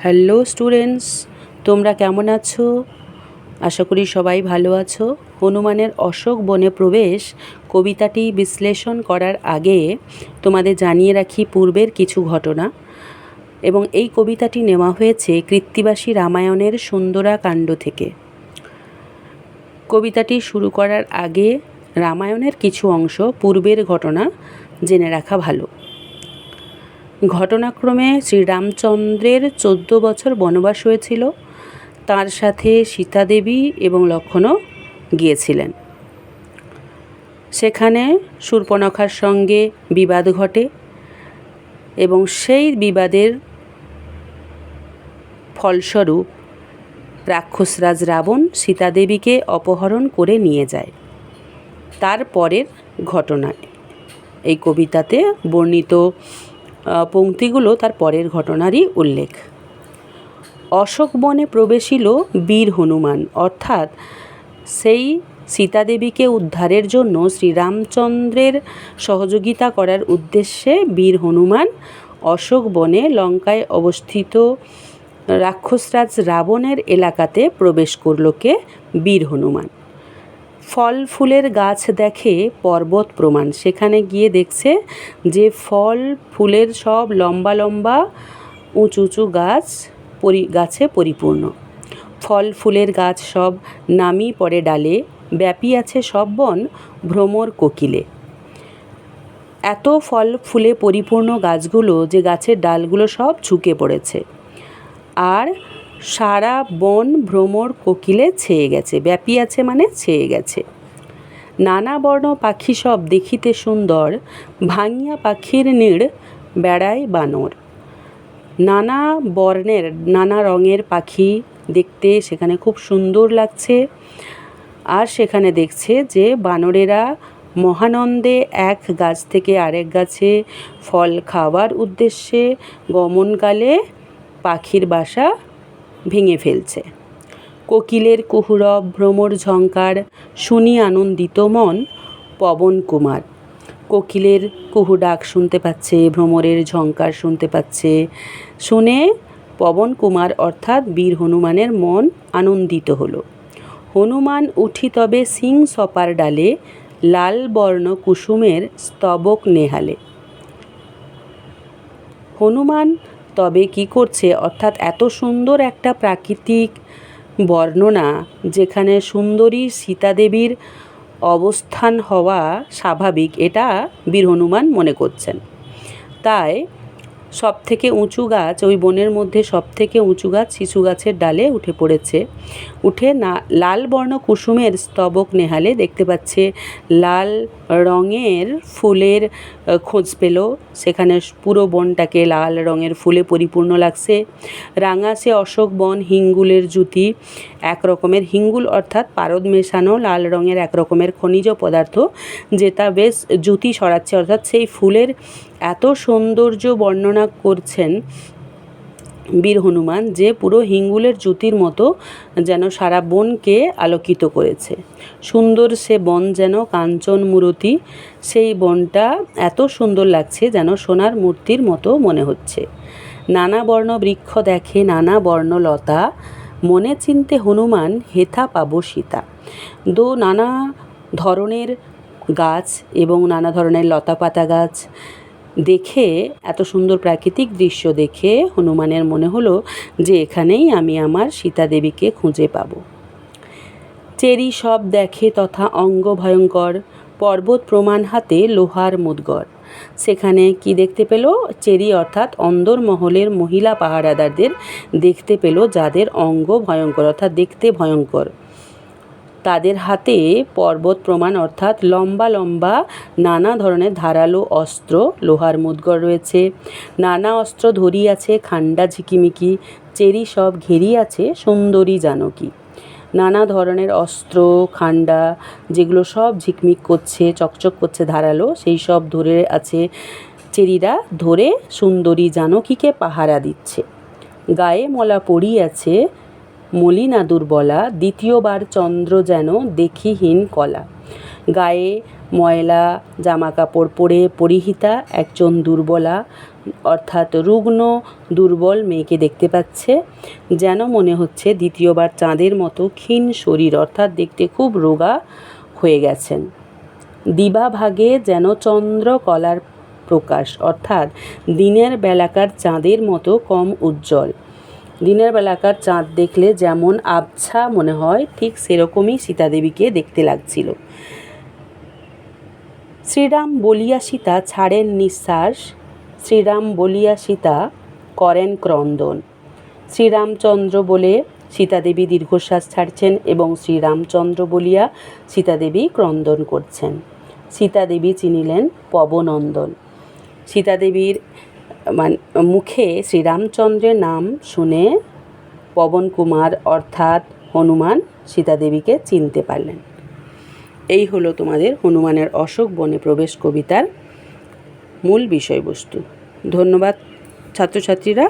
Hello students, তোমরা কেমন আছো? আশা করি সবাই ভালো আছো। হনুমানের অশোক বনে প্রবেশ কবিতাটি বিশ্লেষণ করার আগে তোমাদের জানিয়ে রাখি পূর্বের কিছু ঘটনা। এবং এই কবিতাটি নেওয়া হয়েছে কৃত্তিবাসী রামায়ণের সুন্দরাকাণ্ড থেকে। কবিতাটি শুরু করার আগে রামায়ণের কিছু অংশ পূর্বের ঘটনা জেনে রাখা ভালো। ঘটনাক্রমে শ্রীরামচন্দ্রের 14 বছর বনবাস হয়েছিল। তার সাথে সীতাদেবী এবং লক্ষ্মণও গিয়েছিলেন। সেখানে শূর্পণখার সঙ্গে বিবাদ ঘটে এবং সেই বিবাদের ফলস্বরূপ রাক্ষসরাজ রাবণ সীতাদেবীকে অপহরণ করে নিয়ে যায়। তারপরের ঘটনায় এই কবিতাতে বর্ণিত পংক্তিগুলো তার পরের ঘটনারই উল্লেখ। অশোক বনে প্রবেশিল বীর হনুমান, অর্থাৎ সেই সীতাদেবীকে উদ্ধারের জন্য শ্রীরামচন্দ্রের সহযোগিতা করার উদ্দেশ্যে বীর হনুমান অশোক বনে লঙ্কায় অবস্থিত রাক্ষসরাজ রাবণের এলাকাতে প্রবেশ করল। কে? বীর হনুমান। ফল ফুলের গাছ দেখে পর্বত প্রমাণ। সেখানে গিয়ে দেখছে যে ফল ফুলের সব লম্বা লম্বা উঁচু উঁচু গাছে পরিপূর্ণ। ফল ফুলের গাছ সব নামি পড়ে ডালে, ব্যাপী আছে সব বন ভ্রমর কোকিলে। এত ফল ফুলে পরিপূর্ণ গাছগুলো যে গাছের ডালগুলো সব ঝুঁকে পড়েছে, আর সারা বন ভ্রমর কোকিলে ছেয়ে গেছে। ব্যাপী আছে মানে ছেয়ে গেছে। নানা বর্ণ পাখি সব দেখিতে সুন্দর, ভাঙিয়া পাখির নীড় বেড়ায় বানর। নানা বর্ণের নানা রঙের পাখি দেখতে সেখানে খুব সুন্দর লাগছে। আর সেখানে দেখছে যে বানরেরা মহানন্দে এক গাছ থেকে আরেক গাছে ফল খাওয়ার উদ্দেশ্যে গমনকালে পাখির বাসা ভেঙে ফেলছে। কোকিলের কুহুরব ভ্রমর ঝঙ্কার, শুনি আনন্দিত মন পবন কুমার। কোকিলের কুহু ডাক শুনতে পাচ্ছে, ভ্রমরের ঝঙ্কার শুনতে পাচ্ছে। শুনে পবন কুমার অর্থাৎ বীর হনুমানের মন আনন্দিত হলো। হনুমান উঠি তবে সিং সপার ডালে, লাল বর্ণ কুসুমের স্তবক নেহালে। হনুমান তবে কি করছে, অর্থাৎ এত সুন্দর একটা প্রাকৃতিক বর্ণনা, যেখানে সুন্দরী সীতাদেবীর অবস্থান হওয়া স্বাভাবিক, এটা বীর হনুমান মনে করছেন। তাই সবথেকে উঁচু গাছ, ওই বনের মধ্যে সবথেকে উঁচু গাছ শিশু গাছের ডালে উঠে পড়েছে। উঠে লাল বর্ণ কুসুমের স্তবক নেহালে দেখতে পাচ্ছে লাল রঙের ফুলের খোঁজ পেল। সেখানে পুরো বনটাকে লাল রঙের ফুলে পরিপূর্ণ লাগছে। রাঙাছে অশোক বন হিঙ্গুলের জ্যুতি। এক রকমের হিঙ্গুল অর্থাৎ পারদ মেশানো লাল রঙের এক রকমের খনিজ পদার্থ, যেটা বেশ জ্যুতি ছড়াচ্ছে, অর্থাৎ সেই ফুলের এত সৌন্দর্য বর্ণনা করছেন বীর হনুমান যে পুরো হিঙ্গুলের জ্যোতির মতো যেন সারা বনকে আলোকিত করেছে। সুন্দর সে বন যেন কাঞ্চন মূরতি। সেই বনটা এত সুন্দর লাগছে যেন সোনার মূর্তির মতো মনে হচ্ছে। নানা বর্ণ বৃক্ষ দেখে নানা বর্ণ লতা, মনে চিনতে হনুমান হেথা পাবো সীতা। নানা ধরনের গাছ এবং নানা ধরনের লতা পাতা গাছ দেখে, এত সুন্দর প্রাকৃতিক দৃশ্য দেখে হনুমানের মনে হলো যে এখানেই আমি আমার সীতাদেবীকে খুঁজে পাব। চেরি সব দেখে তথা অঙ্গ ভয়ঙ্কর, পর্বত প্রমাণ হাতে লোহার মুদগর। সেখানে কি দেখতে পেল? চেরি অর্থাৎ অন্দরমহলের মহিলা পাহারাদারদের দেখতে পেল, যাদের অঙ্গ ভয়ঙ্কর অর্থাৎ দেখতে ভয়ঙ্কর। তাদের হাতে পর্বত প্রমাণ অর্থাৎ লম্বা লম্বা নানা ধরনের ধারালো অস্ত্র, লোহার মুদগর রয়েছে। নানা অস্ত্র ধরিয়াছে খান্ডা ঝিকিমিকি, চেরি সব ঘেরিয়াছে সুন্দরী জানকী। নানা ধরনের অস্ত্র খান্ডা, যেগুলো সব ঝিকমিক করছে, চকচক করছে ধারালো, সেই সব ধরে আছে চেরিরা, ধরে সুন্দরী জানকীকে পাহারা দিচ্ছে। গায়ে মলা পড়িয়াছে মলিনা দুর্বলা, দ্বিতীয়বার চন্দ্র যেন দেখিহীন কলা। গায়ে ময়লা জামা কাপড় পরে পরিহিতা একজন দুর্বলা অর্থাৎ রুগ্ন দুর্বল মেয়েকে দেখতে পাচ্ছে, যেন মনে হচ্ছে দ্বিতীয়বার চাঁদের মতো ক্ষীণ শরীর, অর্থাৎ দেখতে খুব রোগা হয়ে গেছেন। দিবাভাগে যেন চন্দ্রকলার প্রকাশ, অর্থাৎ দিনের বেলাকার চাঁদের মতো কম উজ্জ্বল। দিনের বেলাকার চাঁদ দেখলে যেমন আবছা মনে হয়, ঠিক সেরকমই সীতাদেবীকে দেখতে লাগছিল। শ্রীরাম বলিয়া সীতা ছাড়েন নিঃশ্বাস, শ্রীরাম বলিয়া সীতা করেন ক্রন্দন। শ্রীরামচন্দ্র বলে সীতাদেবী দীর্ঘশ্বাস ছাড়ছেন এবং শ্রীরামচন্দ্র বলিয়া সীতাদেবী ক্রন্দন করছেন। সীতাদেবী চিনিলেন পবনন্দন। সীতাদেবীর মুখে শ্রীরামচন্দ্রের নাম শুনে পবনকুমার অর্থাৎ হনুমান সীতাদেবীকে চিনতে পারলেন। এই হলো তোমাদের হনুমানের অশোক বনে প্রবেশ কবিতার মূল বিষয়বস্তু। ধন্যবাদ ছাত্রছাত্রীরা।